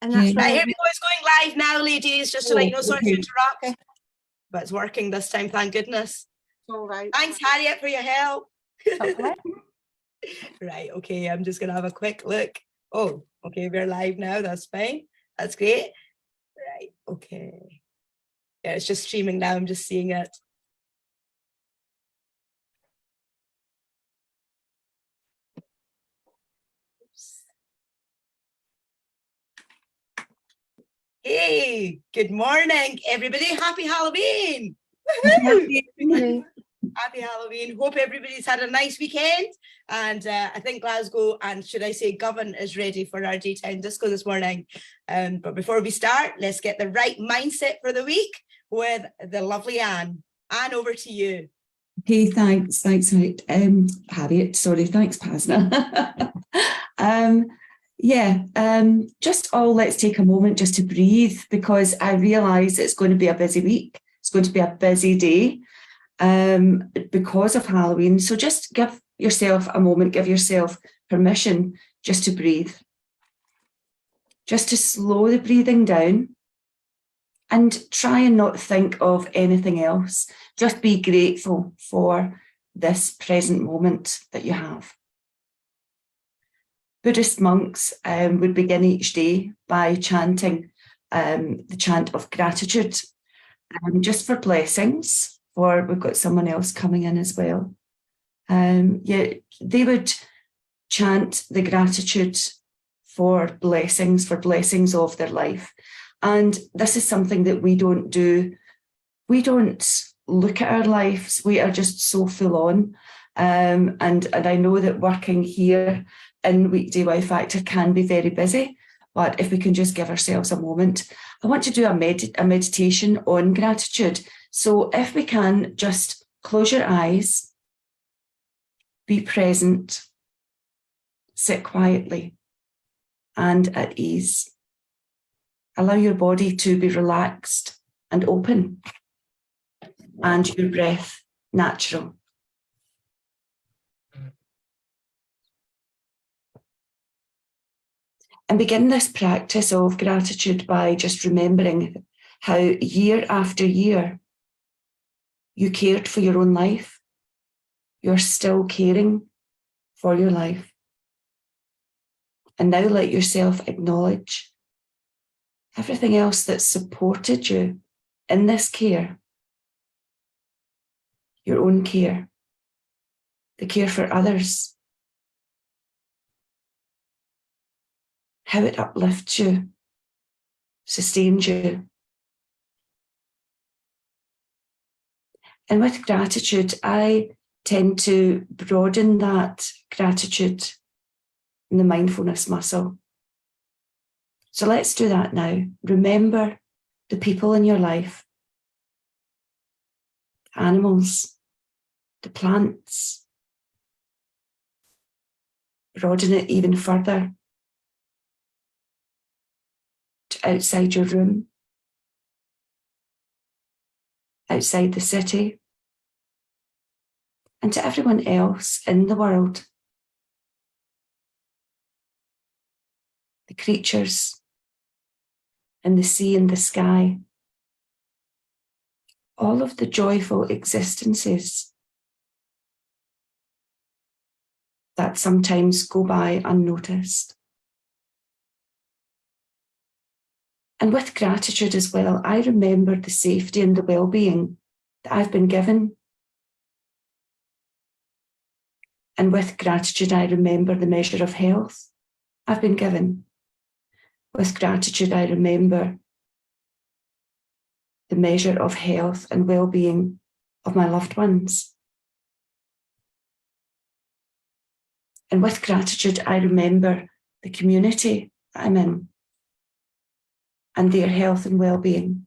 And that's Right, right. here we go. It's going live now, ladies, just to let you know, sorry to interrupt. Okay. But it's working this time, thank goodness. All right. Thanks, Harriet, for your help. Okay. Right, okay, I'm just going to have a quick look. Oh, okay, we're live now. That's fine. That's great. Right, okay. Yeah, it's just streaming now. I'm just seeing it. Hey, good morning, everybody. Happy Halloween. Happy Halloween. Hope everybody's had a nice weekend. And I think Glasgow and should I say Govan is ready for our daytime disco this morning. But before we start, let's get the right mindset for the week with the lovely Anne. Anne, over to you. Okay, thanks, Harriet. Sorry, thanks, Pasna. Just let's take a moment just to breathe, because I realise it's going to be a busy week. It's going to be a busy day because of Halloween. So just give yourself a moment, give yourself permission just to breathe, just to slow the breathing down and try and not think of anything else. Just be grateful for this present moment that you have. Buddhist monks would begin each day by chanting the chant of gratitude, just for blessings. We've got someone else coming in as well. They would chant the gratitude for blessings of their life. And this is something that we don't do. We don't look at our lives. We are just so full on. And I know that working here in Weekday Wow Factor can be very busy, but if we can just give ourselves a moment. I want to do a meditation on gratitude. So if we can just close your eyes, be present, sit quietly and at ease. Allow your body to be relaxed and open, and your breath natural. And begin this practice of gratitude by just remembering how year after year you cared for your own life. You're still caring for your life. And now let yourself acknowledge everything else that supported you in this care. Your own care, the care for others, how it uplifts you, sustains you. And with gratitude, I tend to broaden that gratitude in the mindfulness muscle. So let's do that now. Remember the people in your life, animals, the plants. Broaden it even further to outside your room, outside the city, and to everyone else in the world. The creatures in the sea and the sky, all of the joyful existences that sometimes go by unnoticed. And with gratitude as well, I remember the safety and the well-being that I've been given. And with gratitude, I remember the measure of health I've been given. With gratitude, I remember the measure of health and well-being of my loved ones. And with gratitude, I remember the community that I'm in and their health and well-being.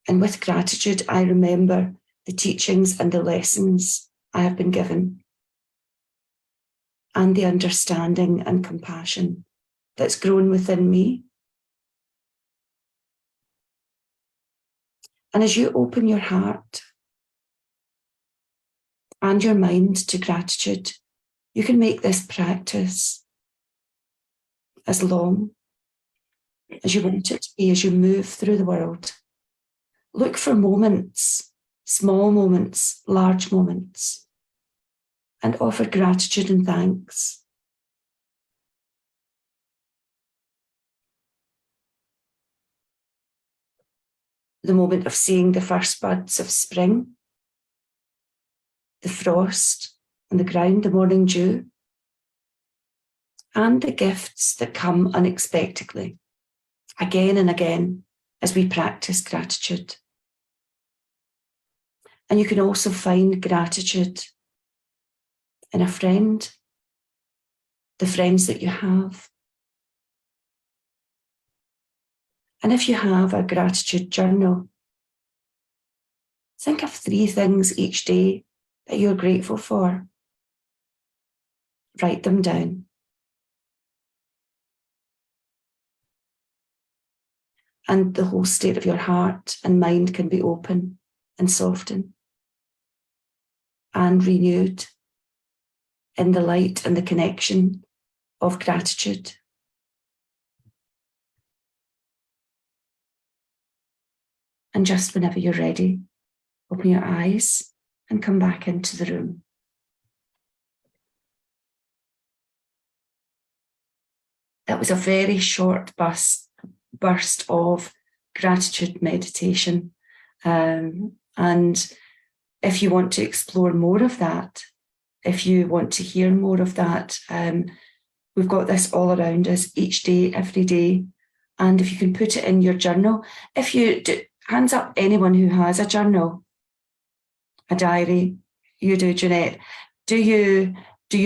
And with gratitude, I remember the teachings and the lessons I have been given and the understanding and compassion that's grown within me. And as you open your heart and your mind to gratitude, you can make this practice as long as you want it to be as you move through the world. Look for moments, small moments, large moments, and offer gratitude and thanks. The moment of seeing the first buds of spring, the frost on the ground, the morning dew, and the gifts that come unexpectedly, again and again, as we practice gratitude. And you can also find gratitude in a friend, the friends that you have. And if you have a gratitude journal, think of 3 things each day that you're grateful for. Write them down. And the whole state of your heart and mind can be open and softened and renewed in the light and the connection of gratitude. And just whenever you're ready, open your eyes and come back into the room. That was a very short burst of gratitude meditation. And if you want to explore more of that, if you want to hear more of that, we've got this all around us each day, every day. And if you can put it in your journal, if you do, hands up anyone who has a journal, a diary. You do, Jeanette. Do you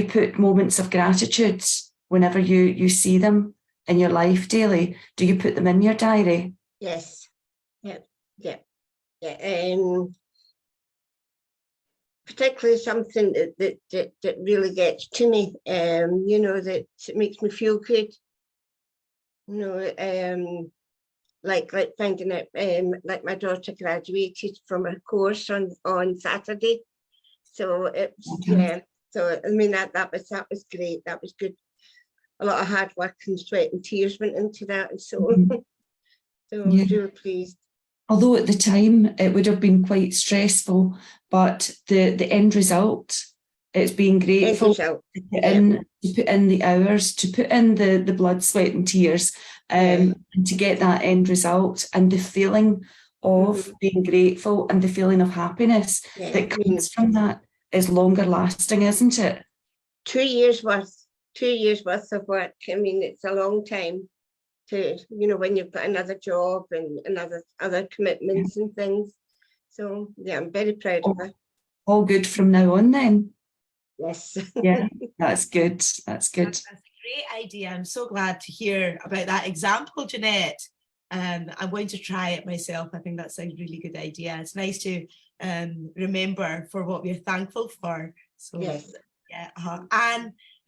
put moments of gratitude whenever you see them in your life daily? Do you put them in your diary? Yes. Yeah. Particularly something that really gets to me, that makes me feel good. Like finding it, like my daughter graduated from a course on Saturday. So it's, Okay. So I mean that was great. That was good. A lot of hard work and sweat and tears went into that, and so so I was really pleased. Although at the time it would have been quite stressful, but the end result, it's being grateful to put in the hours, to put in the blood, sweat and tears, and to get that end result, and the feeling of being grateful and the feeling of happiness that comes from that is longer lasting, isn't it? 2 years worth of work. I mean, it's a long time to, when you've got another job and other commitments and things. So yeah, I'm very proud of her. All good from now on then. Yes. Yeah, that's good. That's good. That's a great idea. I'm so glad to hear about that example, Jeanette. I'm going to try it myself. I think that's a really good idea. It's nice to remember for what we're thankful for. So yes. Yeah.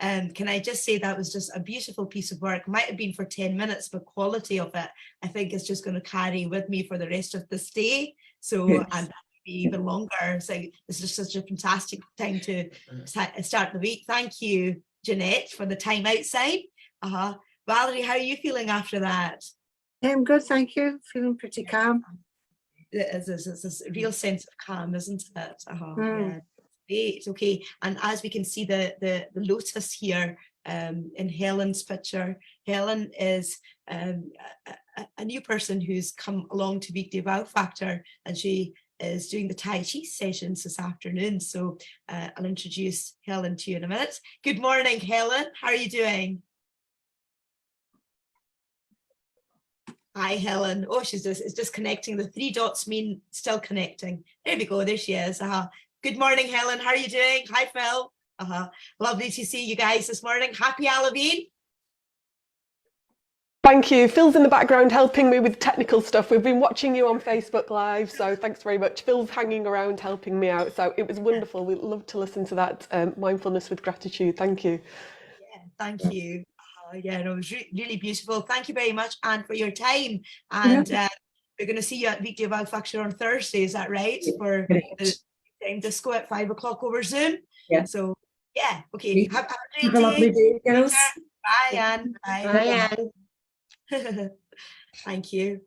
And can I just say that was just a beautiful piece of work. Might have been for 10 minutes, but quality of it, I think, is just going to carry with me for the rest of this day. So Yes. and even longer. So it's just such a fantastic time to start the week. Thank you, Jeanette, for the time outside. Valerie, how are you feeling after that? I'm good, thank you. Feeling pretty calm. It's this real sense of calm, isn't it? Yeah. Great. Okay. And as we can see the lotus here in Helen's picture, Helen is a new person who's come along to Weekday Wow Factor, and she is doing the Tai Chi sessions this afternoon. So I'll introduce Helen to you in a minute. Good morning, Helen. How are you doing? Hi, Helen. Oh, it's just connecting. The 3 dots mean still connecting. There we go. There she is. Good morning, Helen. How are you doing? Hi, Phil. Lovely to see you guys this morning. Happy Halloween. Thank you. Phil's in the background helping me with technical stuff. We've been watching you on Facebook Live, so thanks very much. Phil's hanging around helping me out, so it was wonderful. We love to listen to that mindfulness with gratitude. Thank you. Yeah, thank you. Yeah, no, it was really beautiful. Thank you very much, Anne, for your time. And we're going to see you at Weekday Wow Factor on Thursday. Is that right? For the time disco at 5 o'clock over Zoom. Yeah. So yeah, okay. Have a great Have a lovely day, girls. Bye, Anne. Bye, Anne. Thank you.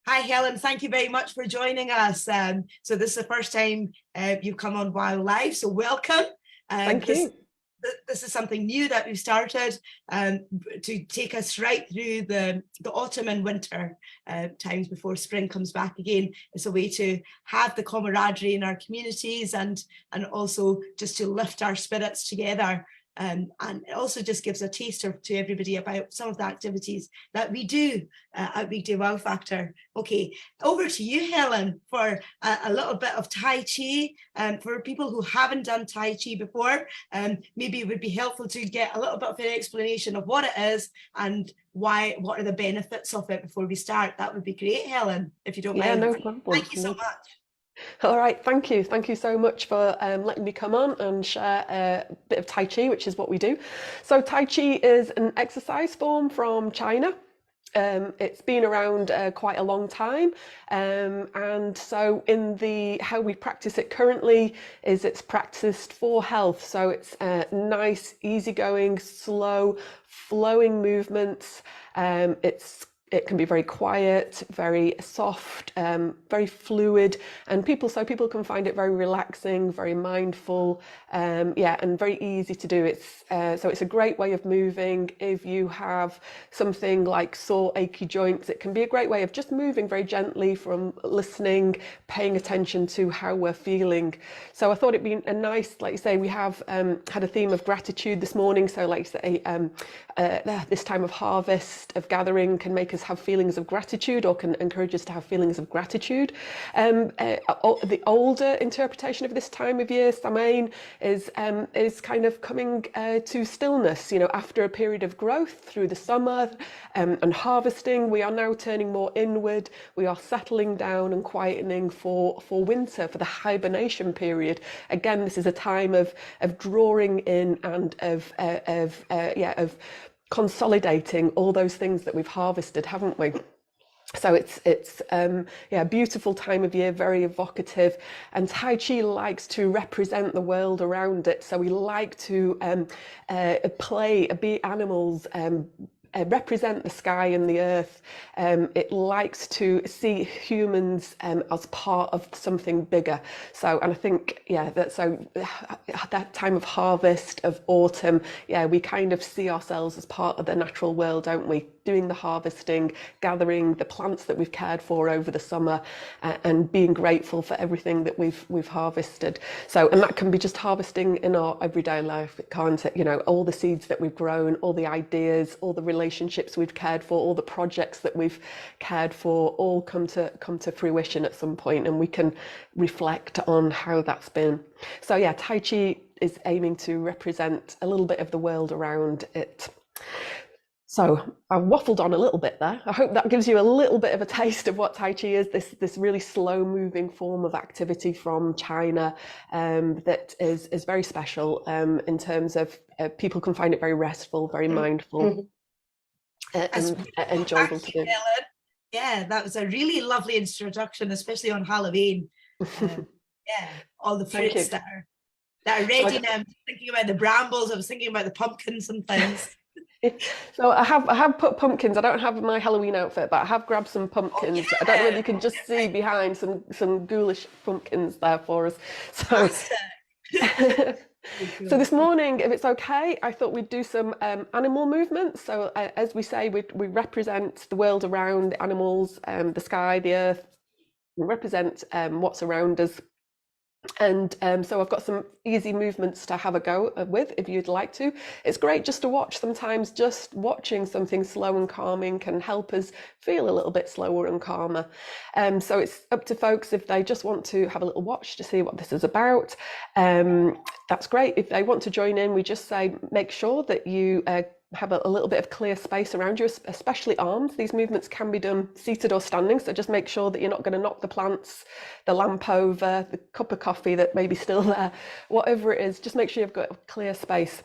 Hi, Helen. Thank you very much for joining us. So this is the first time you've come on Wow Live, so welcome. Thank you. This is something new that we've started to take us right through the autumn and winter times before spring comes back again. It's a way to have the camaraderie in our communities and also just to lift our spirits together. And it also just gives a taster to everybody about some of the activities that we do at Weekday Wow Factor. Okay, over to you, Helen, for a little bit of Tai Chi. For people who haven't done Tai Chi before, maybe it would be helpful to get a little bit of an explanation of what it is and what are the benefits of it before we start. That would be great, Helen, if you don't mind. No problem. Thank you so much. All right, thank you. Thank you so much for letting me come on and share a bit of Tai Chi, which is what we do. So Tai Chi is an exercise form from China. It's been around quite a long time, and so how we practice it currently is it's practiced for health. So it's nice, easygoing, slow, flowing movements. It can be very quiet, very soft, very fluid, and people can find it very relaxing, very mindful, and very easy to do. So it's a great way of moving. If you have something like sore, achy joints, it can be a great way of just moving very gently, from listening, paying attention to how we're feeling. So I thought it'd be a nice, like you say, we have had a theme of gratitude this morning. So like you say, this time of harvest, of gathering, can make us have feelings of gratitude, or can encourage us to have feelings of gratitude. The older interpretation of this time of year, Samain, is kind of coming to stillness. After a period of growth through the summer and harvesting, we are now turning more inward. We are settling down and quietening for winter, for the hibernation period. Again, this is a time of drawing in and of consolidating all those things that we've harvested, haven't we? So it's a beautiful time of year, very evocative, and Tai Chi likes to represent the world around it. So we like to be animals, represent the sky and the earth. It likes to see humans as part of something bigger. And I think, that time of harvest, of autumn, we kind of see ourselves as part of the natural world, don't we? Doing the harvesting, gathering the plants that we've cared for over the summer, and being grateful for everything that we've harvested. And that can be just harvesting in our everyday life. It can't, all the seeds that we've grown, all the ideas, all the relationships we've cared for, all the projects that we've cared for, all come to fruition at some point, and we can reflect on how that's been. Tai Chi is aiming to represent a little bit of the world around it. So I waffled on a little bit there. I hope that gives you a little bit of a taste of what Tai Chi is, this really slow moving form of activity from China, that is very special in terms of people can find it very restful, very mindful, and enjoyable to do. Helen. Yeah, that was a really lovely introduction, especially on Halloween. All the fruits that are ready now. I'm thinking about the brambles, I was thinking about the pumpkins and things. So I have put pumpkins. I don't have my Halloween outfit, but I have grabbed some pumpkins. I don't know whether you can just see behind some ghoulish pumpkins there for us. So, so this morning, if it's okay, I thought we'd do some animal movements. So as we say, we represent the world around, the animals, the sky, the earth. We represent what's around us. And so I've got some easy movements to have a go with if you'd like to. It's great just to watch. Sometimes just watching something slow and calming can help us feel a little bit slower and calmer. So it's up to folks if they just want to have a little watch to see what this is about. That's great. If they want to join in, we just say make sure that you have a little bit of clear space around you, especially arms. These movements can be done seated or standing, so just make sure that you're not going to knock the plants, the lamp over, the cup of coffee that may be still there, whatever it is, just make sure you've got a clear space.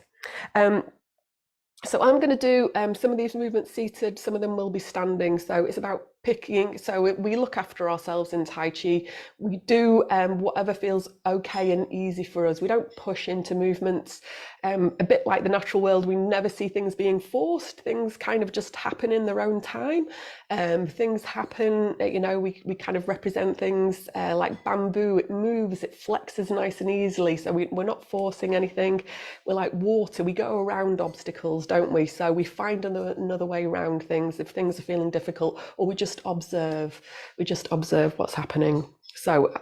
So I'm going to do some of these movements seated, some of them will be standing. So it's about picking, so we look after ourselves in Tai Chi. We do whatever feels okay and easy for us. We don't push into movements. A bit like the natural world, we never see things being forced. Things kind of just happen in their own time. Things happen, you know, we kind of represent things like bamboo. It moves, it flexes nice and easily. So we're not forcing anything. We're like water. We go around obstacles, don't we? So we find another way around things if things are feeling difficult, or we just observe. We just observe what's happening. So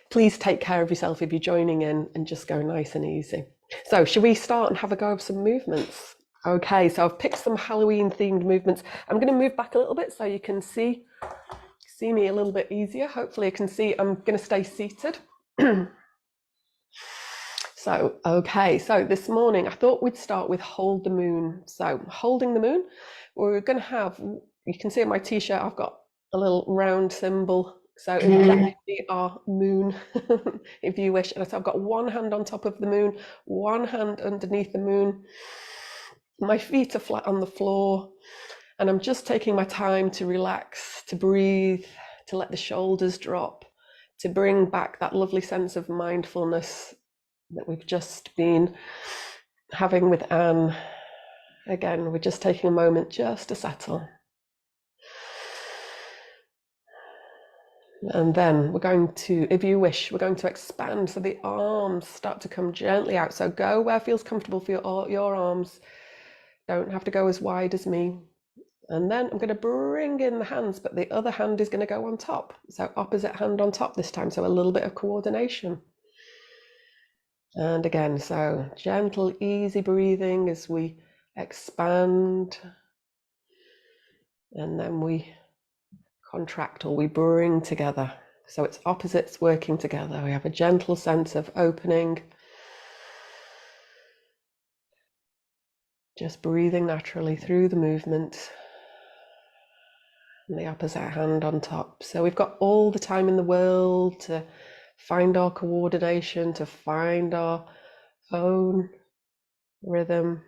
please take care of yourself if you're joining in, and just go nice and easy. So should we start and have a go of some movements? Okay, so I've picked some Halloween themed movements. I'm going to move back a little bit so you can see me a little bit easier. Hopefully you can see I'm going to stay seated. So, okay, so this morning I thought we'd start with hold the moon. So holding the moon, we're going to have, you can see on my t-shirt, I've got a little round symbol. So that could be our moon, if you wish. And so I've got one hand on top of the moon, one hand underneath the moon. My feet are flat on the floor, and I'm just taking my time to relax, to breathe, to let the shoulders drop, to bring back that lovely sense of mindfulness that we've just been having with Anne. Again, we're just taking a moment just to settle. And then we're going to, if you wish, we're going to expand so the arms start to come gently out. So go where feels comfortable for your arms. Don't have to go as wide as me. And then I'm going to bring in the hands, but the other hand is going to go on top. So opposite hand on top this time. So a little bit of coordination. And again, so gentle, easy breathing as we expand. And then we contract, or we bring together. So it's opposites working together. We have a gentle sense of opening. Just breathing naturally through the movement. And the opposite hand on top. So we've got all the time in the world to find our coordination, to find our own rhythm.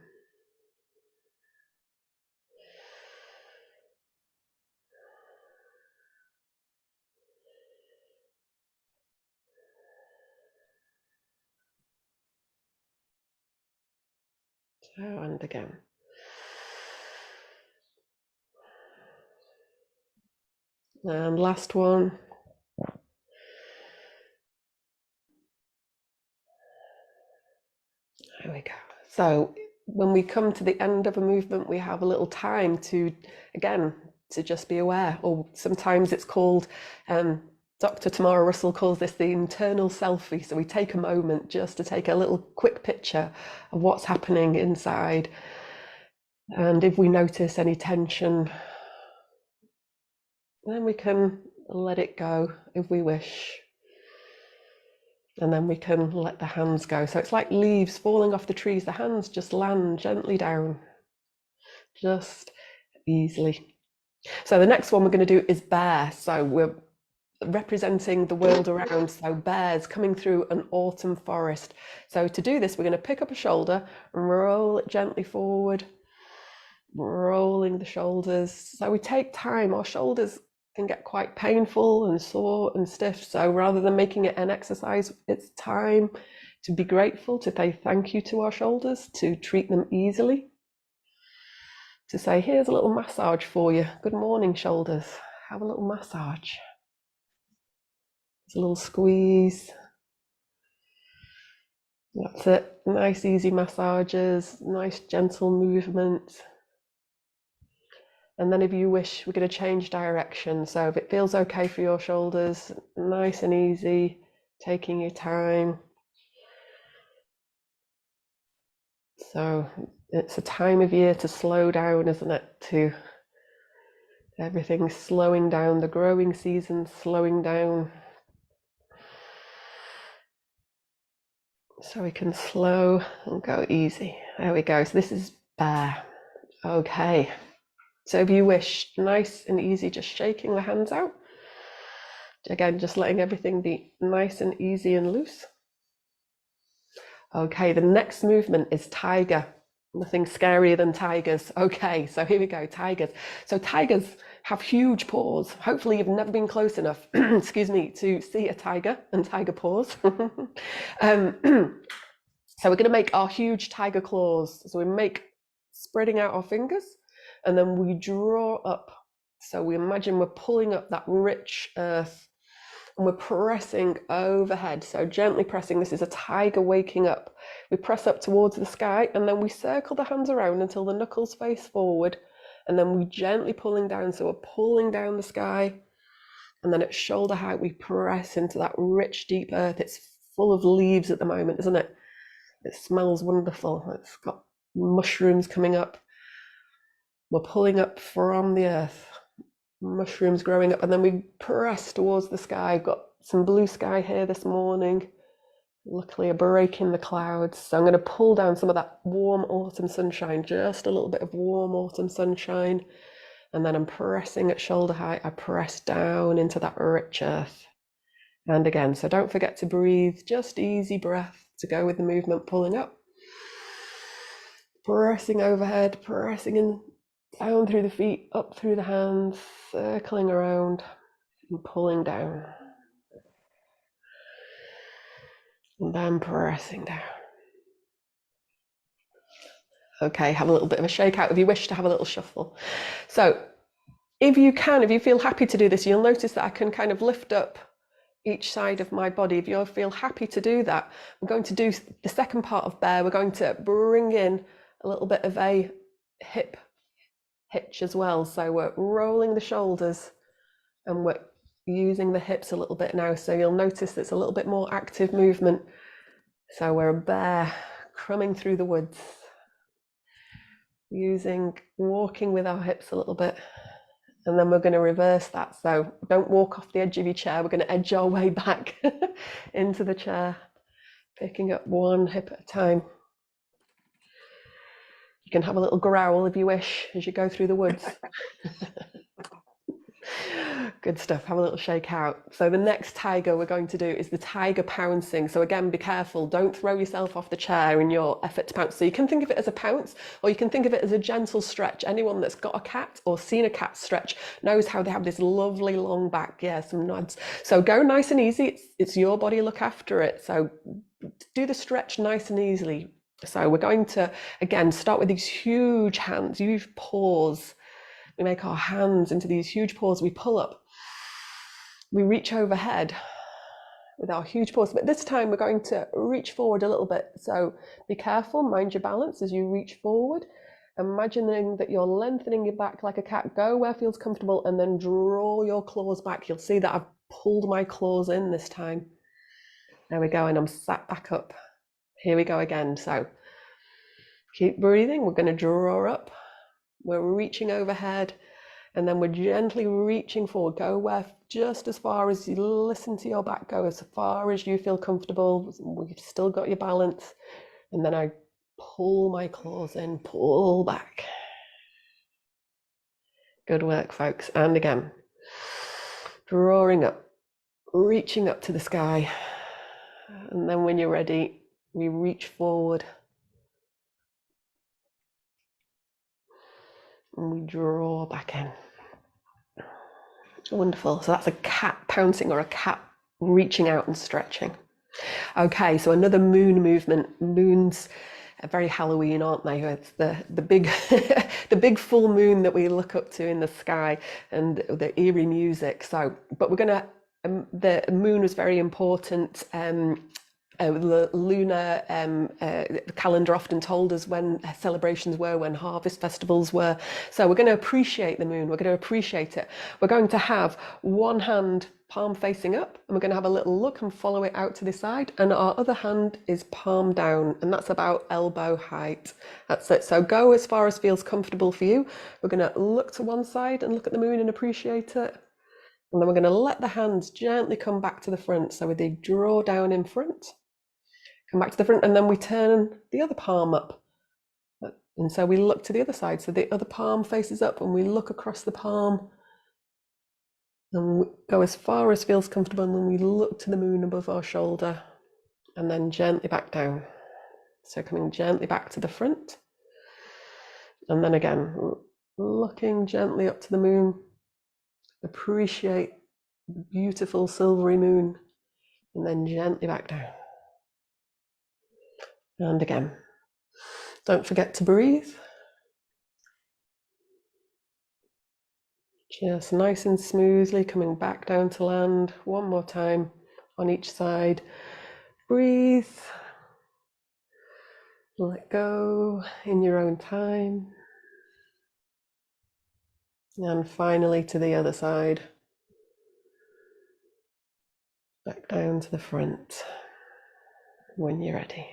So, and again. And last one. There we go. So when we come to the end of a movement, we have a little time to, again, to just be aware, or sometimes it's called, Dr. Tamara Russell calls this the internal selfie. So we take a moment just to take a little quick picture of what's happening inside. And if we notice any tension, then we can let it go if we wish. And then we can let the hands go. So it's like leaves falling off the trees. The hands just land gently down, just easily. So the next one we're going to do is bear. So we're representing the world around. So bears coming through an autumn forest. So to do this, we're going to pick up a shoulder and roll it gently forward, rolling the shoulders. So we take time. Our shoulders can get quite painful and sore and stiff. So rather than making it an exercise, it's time to be grateful, to say thank you to our shoulders, to treat them easily, to say, here's a little massage for you. Good morning, shoulders. Have a little massage. It's a little squeeze. That's it. Nice, easy massages, nice, gentle movement. And then if you wish, we're going to change direction. So if it feels okay for your shoulders, nice and easy, taking your time. So it's a time of year to slow down, isn't it? To everything slowing down, the growing season slowing down. So we can slow and go easy. There we go. So this is bear. Okay. So if you wish, nice and easy, just shaking the hands out. Again, just letting everything be nice and easy and loose. Okay, the next movement is tiger. Nothing scarier than tigers. Okay, so here we go, tigers. So tigers have huge paws. Hopefully you've never been close enough, excuse me, to see a tiger and tiger paws. So we're going to make our huge tiger claws. So we make spreading out our fingers, and then we draw up. So we imagine we're pulling up that rich earth, and we're pressing overhead. So gently pressing. This is a tiger waking up. We press up towards the sky, and then we circle the hands around until the knuckles face forward, and then we gently pulling down. So we're pulling down the sky, and then at shoulder height we press into that rich deep earth. It's full of leaves at the moment, isn't it? It smells wonderful. It's got mushrooms coming up. We're pulling up from the earth, mushrooms growing up, and then we press towards the sky. I've got some blue sky here this morning. Luckily a break in the clouds. So I'm going to pull down some of that warm autumn sunshine, just a little bit of warm autumn sunshine. And then I'm pressing at shoulder height. I press down into that rich earth. And again, so don't forget to breathe, just easy breath to go with the movement, pulling up, pressing overhead, pressing in, down through the feet, up through the hands, circling around and pulling down. And then pressing down. Okay, have a little bit of a shake out if you wish to have a little shuffle. So if you feel happy to do this, you'll notice that I can kind of lift up each side of my body. If you feel happy to do that, we're going to do the second part of bear. We're going to bring in a little bit of a hip hitch as well. So we're rolling the shoulders and we're using the hips a little bit now. So you'll notice it's a little bit more active movement. So we're a bear crumbing through the woods, walking with our hips a little bit. And then we're going to reverse that. So don't walk off the edge of your chair. We're going to edge our way back into the chair, picking up one hip at a time. You can have a little growl if you wish as you go through the woods. Good stuff. Have a little shake out. So the next tiger we're going to do is the tiger pouncing. So again, be careful. Don't throw yourself off the chair in your effort to pounce. So you can think of it as a pounce, or you can think of it as a gentle stretch. Anyone that's got a cat or seen a cat stretch knows how they have this lovely long back. Yeah, some nods. So go nice and easy. It's your body, look after it. So do the stretch nice and easily. So we're going to, again, start with these huge hands, huge paws. We make our hands into these huge paws. We pull up. We reach overhead with our huge paws. But this time we're going to reach forward a little bit. So be careful, mind your balance as you reach forward. Imagining that you're lengthening your back like a cat. Go where feels comfortable and then draw your claws back. You'll see that I've pulled my claws in this time. There we go. And I'm sat back up. Here we go again. So keep breathing. We're going to draw up. We're reaching overhead, and then we're gently reaching forward. Go where just as far as you listen to your back, go as far as you feel comfortable. We've still got your balance. And then I pull my claws in, pull back. Good work, folks. And again, drawing up, reaching up to the sky. And then when you're ready, we reach forward. And we draw back in. Wonderful. So that's a cat pouncing or a cat reaching out and stretching. Okay, so another moon movement. Moons are very Halloween, aren't they? It's the big the big full moon that we look up to in the sky and the eerie music. So, but we're gonna the moon was very important. The lunar calendar often told us when celebrations were, when harvest festivals were. So we're going to appreciate the moon. We're going to appreciate it. We're going to have one hand palm facing up, and we're going to have a little look and follow it out to the side. And our other hand is palm down, and that's about elbow height. That's it. So go as far as feels comfortable for you. We're going to look to one side and look at the moon and appreciate it. And then we're going to let the hands gently come back to the front. So they draw down in front. Come back to the front, and then we turn the other palm up. And so we look to the other side. So the other palm faces up, and we look across the palm. And we go as far as feels comfortable, and then we look to the moon above our shoulder, and then gently back down. So coming gently back to the front. And then again, looking gently up to the moon, Appreciate the beautiful silvery moon, and then gently back down. And again. Don't forget to breathe. Just nice and smoothly coming back down to land. One more time on each side. Breathe. Let go in your own time. And finally to the other side. Back down to the front when you're ready.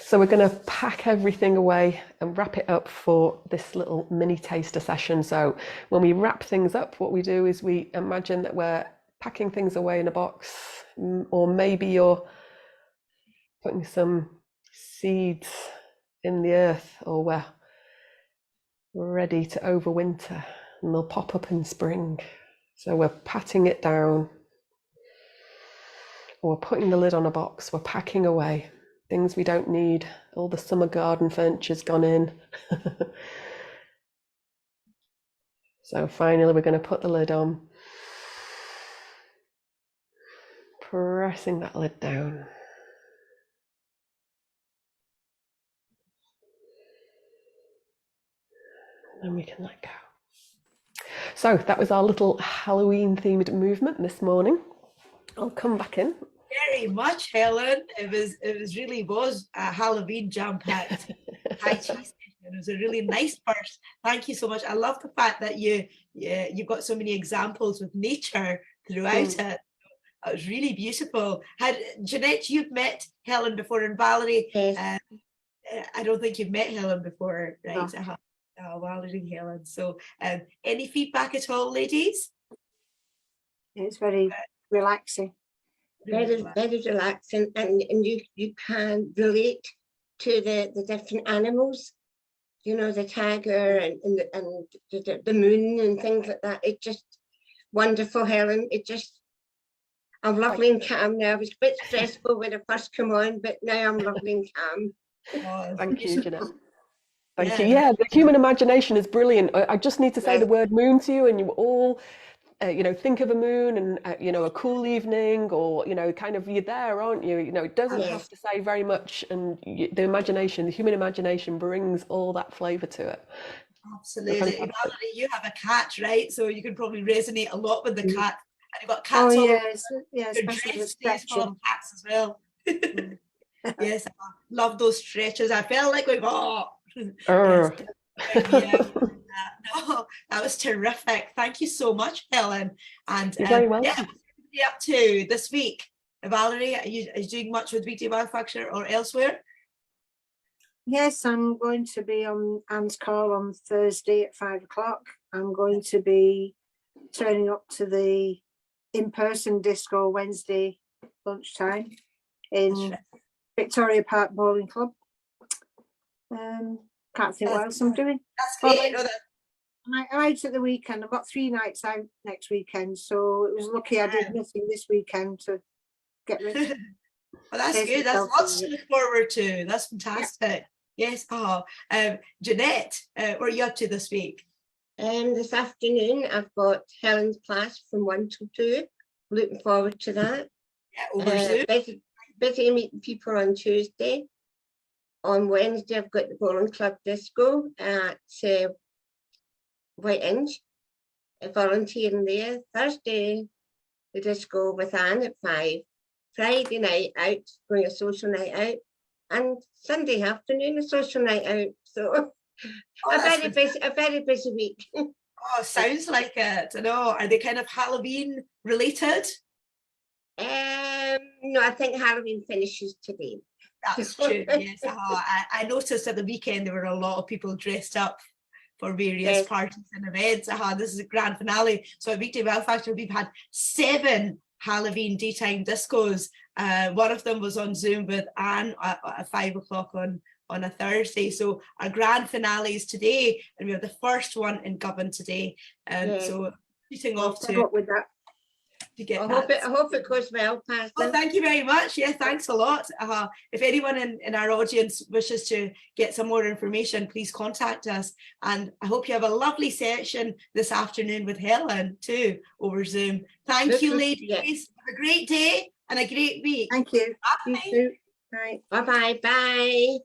So we're going to pack everything away and wrap it up for this little mini taster session. So when we wrap things up, what we do is we imagine that we're packing things away in a box, or maybe you're putting some seeds in the earth, or we're ready to overwinter and they'll pop up in spring. So we're patting it down, or we're putting the lid on a box, we're packing away things we don't need. All the summer garden furniture's gone in. So finally we're going to put the lid on, pressing that lid down. And then we can let go. So that was our little Halloween themed movement this morning. I'll come back in. Very much, Helen. It really was a Halloween jam-packed Tai Chi session. It was a really nice burst. Thank you so much. I love the fact that you've got so many examples with nature throughout it. It was really beautiful. Jeanette, you've met Helen before, and Valerie, Yes. I don't think you've met Helen before, right? No. Valerie, Helen. So any feedback at all, ladies? It's very relaxing. Very, very relaxing, and you can relate to the different animals, you know, the tiger and the moon and things like that. It's just wonderful, Helen. I'm lovely and calm now. I was a bit stressful when I first came on, but now I'm lovely and calm. Oh, Thank you, Jeanette. Thank Yeah. you. Yeah, the human imagination is brilliant. I just need to say Yeah. the word moon to you, and you all, think of a moon and, a cool evening, or, kind of, you're there, aren't you? It doesn't Yes. have to say very much, and the human imagination brings all that flavour to it. Absolutely. Fantastic. Valerie, you have a cat, right? So you can probably resonate a lot with the cat. And you've got Oh cats all over. yes, yeah, Your especially dress with stays full of stretching. cats as well. Yes, I love those stretches. I felt like we've yes, yeah. No, that was terrific. Thank you so much, Helen. And You're very yeah, welcome. what's everybody up to this week? Valerie, are you doing much with Weekday Wow Factor or elsewhere? Yes, I'm going to be on Anne's call on Thursday at 5 o'clock. I'm going to be turning up to the in-person disco Wednesday lunchtime in Victoria Park Bowling Club. Can't think what else I'm doing. That's great. Well, I'm out at the weekend. I've got 3 nights out next weekend, so it was lucky I did nothing this weekend to get ready. Well, that's Taste good. That's myself lots in to it. look forward to. That's fantastic. Yes. Jeanette, what are you up to this week? This afternoon I've got Helen's class from 1 till 2. Looking forward to that. Yeah, over Zoom. Busy meeting people on Tuesday. On Wednesday I've got the Bowling Club Disco at White Inch, volunteering there. Thursday the disco with Anne at 5. Friday night out, going a social night out, and Sunday afternoon a social night out. So a very busy week. Oh, sounds like it. I know. Are they kind of Halloween related? No, I think Halloween finishes today. That's true. Yes. I noticed at the weekend there were a lot of people dressed up for various parties and events. This is a grand finale. So at Weekday Wow Factor, we've had 7 Halloween daytime discos. One of them was on Zoom with Anne at 5 o'clock on a Thursday. So our grand finale is today, and we have the first one in Govan today. So shooting off Good to luck with that. to get I that. hope it goes well, Pastor. Well, thank you very much. Yeah, thanks a lot. If anyone in our audience wishes to get some more information, please contact us. And I hope you have a lovely session this afternoon with Helen too over Zoom. Thank you, ladies. Yeah. Have a great day and a great week. Thank you. You Bye. too. Bye. Bye-bye. Bye.